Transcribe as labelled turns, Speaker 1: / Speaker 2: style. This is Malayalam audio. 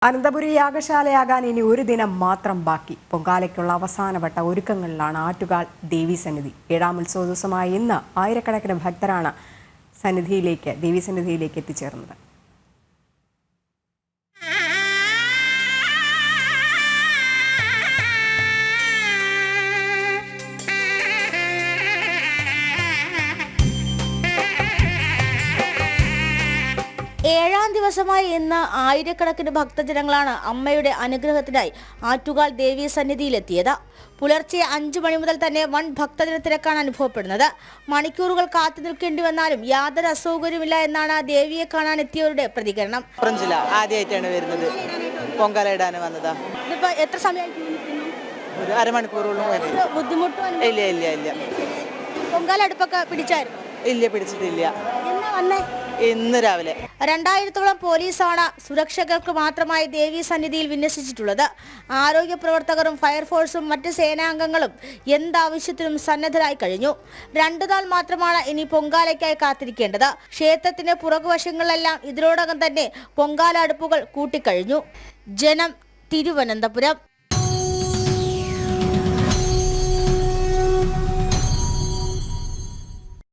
Speaker 1: അനന്തപുരി യാഗശാലയാകാൻ ഇനി ഒരു ദിനം മാത്രം ബാക്കി. പൊങ്കാലയ്ക്കുള്ള അവസാനവട്ട ഒരുക്കങ്ങളിലാണ് ആറ്റുകാൽ ദേവീസന്നിധി. ഏഴാം ഉത്സവ ദിവസമായ ഇന്ന് ആയിരക്കണക്കിന് ഭക്തരാണ് ദേവീസന്നിധിയിലേക്ക് എത്തിച്ചേർന്നത്.
Speaker 2: ഏഴാം ദിവസമായി ഇന്ന് ആയിരക്കണക്കിന് ഭക്തജനങ്ങളാണ് അമ്മയുടെ അനുഗ്രഹത്തിനായി ആറ്റുകാൽ ദേവീ സന്നിധിയിലെത്തിയത്. പുലർച്ചെ 5 മണി മുതൽ തന്നെ വൻ ഭക്തജനത്തിരക്കാണ് അനുഭവപ്പെടുന്നത്. മണിക്കൂറുകൾ കാത്തു നിൽക്കേണ്ടി വന്നാലും യാതൊരു അസൗകര്യമില്ല എന്നാണ് ദേവിയെ കാണാൻ എത്തിയവരുടെ പ്രതികരണം.
Speaker 3: ആദ്യമായിട്ടാണ് വരുന്നത്, പൊങ്കാല ഇടാൻ വന്നതാ.
Speaker 2: എത്ര സമയം?
Speaker 3: ഒരു അരമണിക്കൂറോളം.
Speaker 2: ബുദ്ധിമുട്ടും
Speaker 3: ഇല്ല ഇല്ല ഇല്ല.
Speaker 2: പൊങ്കാല അടുപ്പൊക്കെ പിടിച്ചായിരുന്നു?
Speaker 3: ഇല്ല, പിടിച്ചിട്ടില്ല.
Speaker 2: എന്നാ വന്നേ?
Speaker 3: ഇന്ന് രാവിലെ.
Speaker 2: 2000-ഓളം പോലീസാണ് സുരക്ഷകർക്ക് മാത്രമായി ദേവീ സന്നിധിയിൽ വിന്യസിച്ചിട്ടുള്ളത്. ആരോഗ്യ പ്രവർത്തകരും ഫയർഫോഴ്സും മറ്റ് സേനാംഗങ്ങളും എന്താവശ്യത്തിനും സന്നദ്ധരായി കഴിഞ്ഞു. 2 നാൾ മാത്രമാണ് ഇനി പൊങ്കാലയ്ക്കായി കാത്തിരിക്കേണ്ടത്. ക്ഷേത്രത്തിന് പുറകുവശങ്ങളിലെല്ലാം ഇതിനോടകം തന്നെ പൊങ്കാല അടുപ്പുകൾ കൂട്ടിക്കഴിഞ്ഞു. ജനം, തിരുവനന്തപുരം.